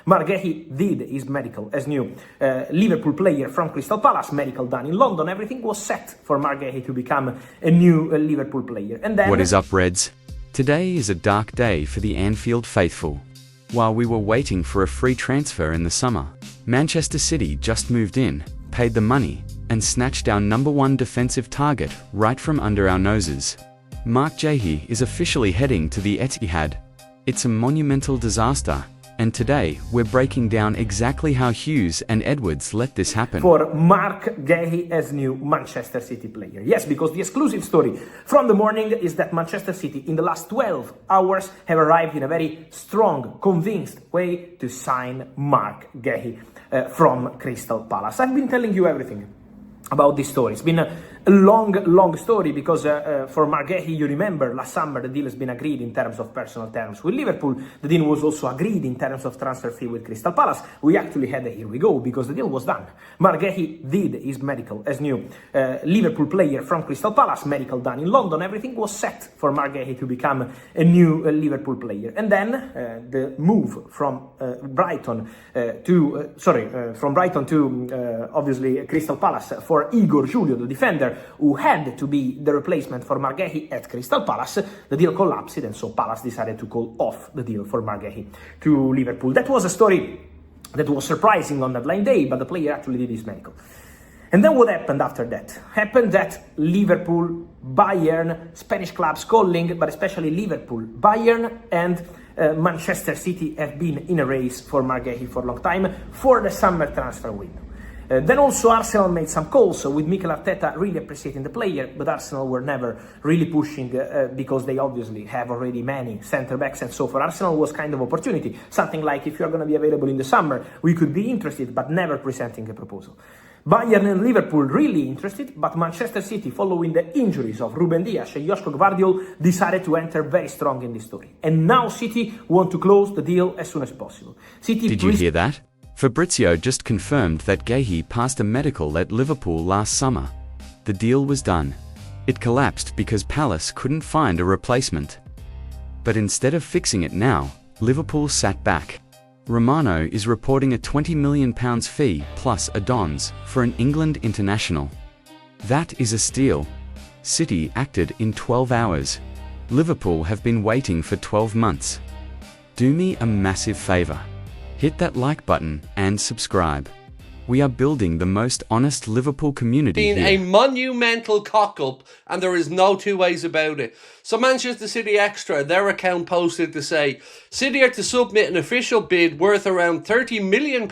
Marc Guehi did his medical as new Liverpool player from Crystal Palace, medical done in London. Everything was set for Marc Guehi to become a new Liverpool player. And then... What is up, Reds? Today is a dark day for the Anfield faithful. While we were waiting for a free transfer in the summer, Manchester City just moved in, paid the money, and snatched our #1 defensive target right from under our noses. Marc Guehi is officially heading to the Etihad. It's a monumental disaster, and today we're breaking down exactly how Hughes and Edwards let this happen. For Marc Guehi as new Manchester City player. Yes, because the exclusive story from the morning is that Manchester City in the last 12 hours have arrived in a very strong, convinced way to sign Marc Guehi from Crystal Palace. I've been telling you everything about this story. It's been a long story because for Marc Guehi, you remember last summer the deal has been agreed in terms of personal terms with Liverpool. The deal was also agreed in terms of transfer fee with Crystal Palace. We actually had a here we go because the deal was done. Marc Guehi did his medical as new Liverpool player from Crystal Palace, medical done in London. Everything was set for Marc Guehi to become a new Liverpool player. And then the move from Brighton to obviously Crystal Palace for Igor Julio, the defender, who had to be the replacement for Marc Guehi at Crystal Palace. The deal collapsed, and so Palace decided to call off the deal for Marc Guehi to Liverpool. That was a story that was surprising on deadline day, but the player actually did his medical. And then what happened after that? Happened that Liverpool, Bayern, Spanish clubs calling, but especially Liverpool, Bayern and Manchester City have been in a race for Marc Guehi for a long time for the summer transfer window. Then also Arsenal made some calls with Mikel Arteta really appreciating the player, but Arsenal were never really pushing because they obviously have already many centre-backs, and so for Arsenal was kind of opportunity. Something like, if you're going to be available in the summer, we could be interested, but never presenting a proposal. Bayern and Liverpool really interested, but Manchester City, following the injuries of Ruben Dias and Joško Gvardiol, decided to enter very strong in this story. And now City want to close the deal as soon as possible. Did you hear that? Fabrizio just confirmed that Guehi passed a medical at Liverpool last summer. The deal was done. It collapsed because Palace couldn't find a replacement. But instead of fixing it now, Liverpool sat back. Romano is reporting a £20 million fee plus add-ons for an England international. That is a steal. City acted in 12 hours. Liverpool have been waiting for 12 months. Do me a massive favour. Hit that like button and subscribe. We are building the most honest Liverpool community here. A monumental cock-up, and there is no two ways about it. So Manchester City Extra, their account posted to say, City are to submit an official bid worth around £30 million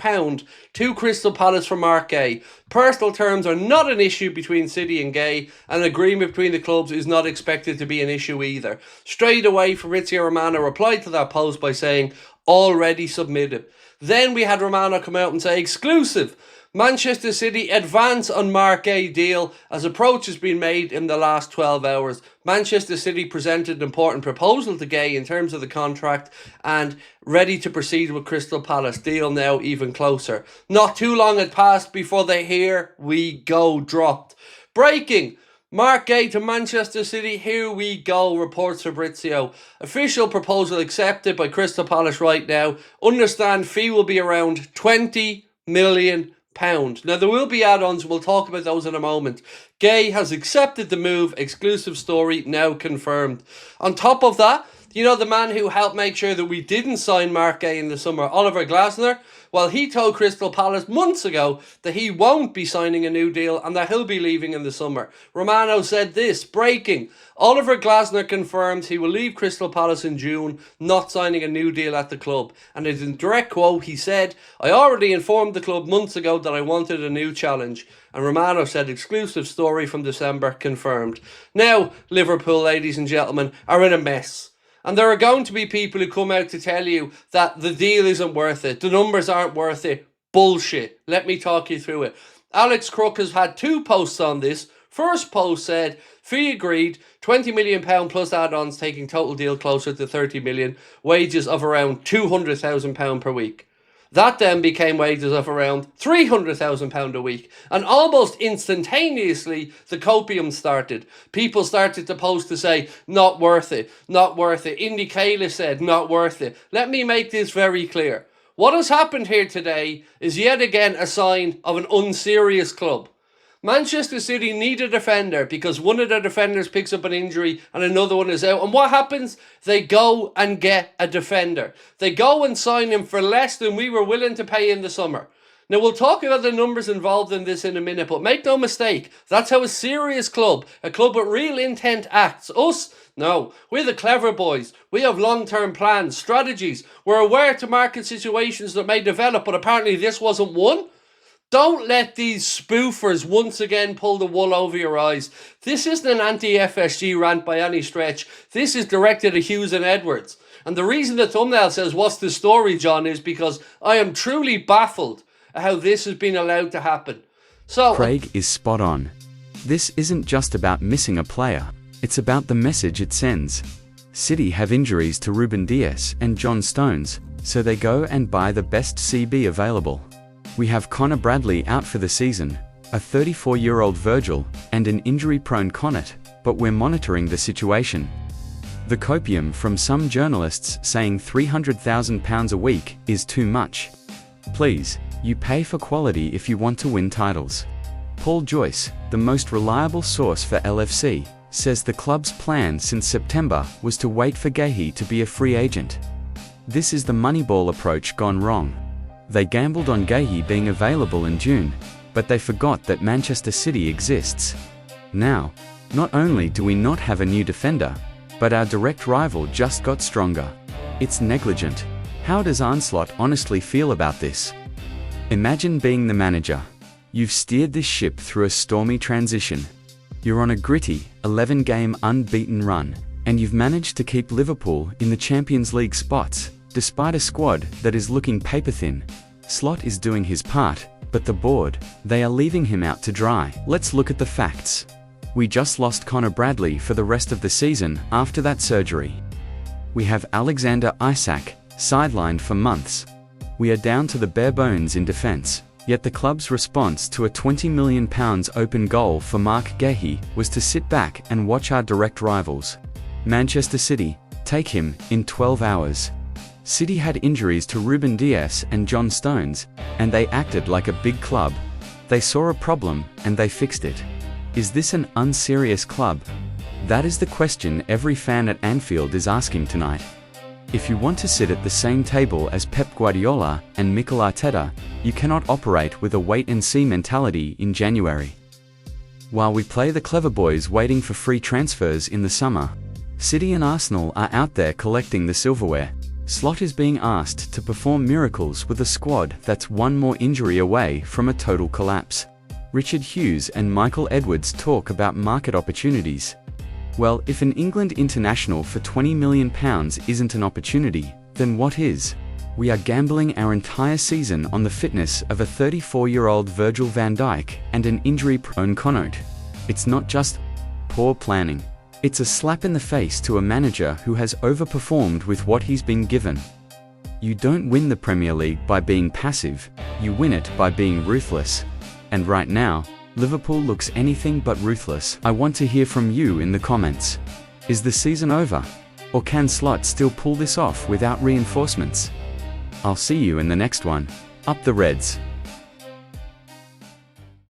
to Crystal Palace for Marc Guehi. Personal terms are not an issue between City and Guehi, and an agreement between the clubs is not expected to be an issue either. Straight away, Fabrizio Romano replied to that post by saying, already submitted. Then we had Romano come out and say, exclusive, Manchester City advance on Marc Guehi deal as approach has been made in the last 12 hours. Manchester City presented an important proposal to Guehi in terms of the contract and ready to proceed with Crystal Palace. Deal now even closer. Not too long had passed before the here we go dropped. Breaking. Marc Guehi to Manchester City, here we go, reports Fabrizio. Official proposal accepted by Crystal Palace right now. Understand fee will be around £20 million. Now there will be add-ons, we'll talk about those in a moment. Guehi has accepted the move, exclusive story now confirmed. On top of that, you know the man who helped make sure that we didn't sign Marc Guehi in the summer, Oliver Glasner? Well, he told Crystal Palace months ago that he won't be signing a new deal and that he'll be leaving in the summer. Romano said this, breaking. Oliver Glasner confirms he will leave Crystal Palace in June, not signing a new deal at the club. And in a direct quote, he said, I already informed the club months ago that I wanted a new challenge. And Romano said, exclusive story from December confirmed. Now, Liverpool, ladies and gentlemen, are in a mess. And there are going to be people who come out to tell you that the deal isn't worth it. The numbers aren't worth it. Bullshit. Let me talk you through it. Alex Crook has had two posts on this. First post said, fee agreed, £20 million plus add-ons, taking total deal closer to £30 million. Wages of around £200,000 per week. That then became wages of around £300,000 a week. And almost instantaneously, the copium started. People started to post to say, not worth it, not worth it. Indy Kayla said, not worth it. Let me make this very clear. What has happened here today is yet again a sign of an unserious club. Manchester City need a defender because one of their defenders picks up an injury and another one is out. And what happens? They go and get a defender. They go and sign him for less than we were willing to pay in the summer. Now, we'll talk about the numbers involved in this in a minute, but make no mistake, that's how a serious club, a club with real intent acts. Us, no, we're the clever boys. We have long-term plans, strategies. We're aware to market situations that may develop, but apparently this wasn't one. Don't let these spoofers once again pull the wool over your eyes. This isn't an anti-FSG rant by any stretch. This is directed at Hughes and Edwards. And the reason the thumbnail says, "What's the story, John?" is because I am truly baffled at how this has been allowed to happen. So Craig is spot on. This isn't just about missing a player. It's about the message it sends. City have injuries to Ruben Dias and John Stones, so they go and buy the best CB available. We have Connor Bradley out for the season, a 34-year-old Virgil, and an injury-prone Connaught, but we're monitoring the situation. The copium from some journalists saying £300,000 a week is too much. Please, you pay for quality if you want to win titles. Paul Joyce, the most reliable source for LFC, says the club's plan since September was to wait for Guehi to be a free agent. This is the Moneyball approach gone wrong. They gambled on Guehi being available in June, but they forgot that Manchester City exists. Now, not only do we not have a new defender, but our direct rival just got stronger. It's negligent. How does Arne Slot honestly feel about this? Imagine being the manager. You've steered this ship through a stormy transition. You're on a gritty, 11-game unbeaten run, and you've managed to keep Liverpool in the Champions League spots, despite a squad that is looking paper-thin. Slot is doing his part, but the board, they are leaving him out to dry. Let's look at the facts. We just lost Connor Bradley for the rest of the season after that surgery. We have Alexander Isak, sidelined for months. We are down to the bare bones in defence, yet the club's response to a £20 million open goal for Marc Guehi was to sit back and watch our direct rivals, Manchester City, take him in 12 hours. City had injuries to Ruben Dias and John Stones, and they acted like a big club. They saw a problem and they fixed it. Is this an unserious club? That is the question every fan at Anfield is asking tonight. If you want to sit at the same table as Pep Guardiola and Mikel Arteta, you cannot operate with a wait-and-see mentality in January. While we play the clever boys waiting for free transfers in the summer, City and Arsenal are out there collecting the silverware. Slot is being asked to perform miracles with a squad that's one more injury away from a total collapse. Richard Hughes and Michael Edwards talk about market opportunities. Well, if an England international for £20 million isn't an opportunity, then what is? We are gambling our entire season on the fitness of a 34-year-old Virgil van Dijk and an injury-prone Connaught. It's not just poor planning. It's a slap in the face to a manager who has overperformed with what he's been given. You don't win the Premier League by being passive, you win it by being ruthless. And right now, Liverpool looks anything but ruthless. I want to hear from you in the comments. Is the season over? Or can Slot still pull this off without reinforcements? I'll see you in the next one. Up the Reds.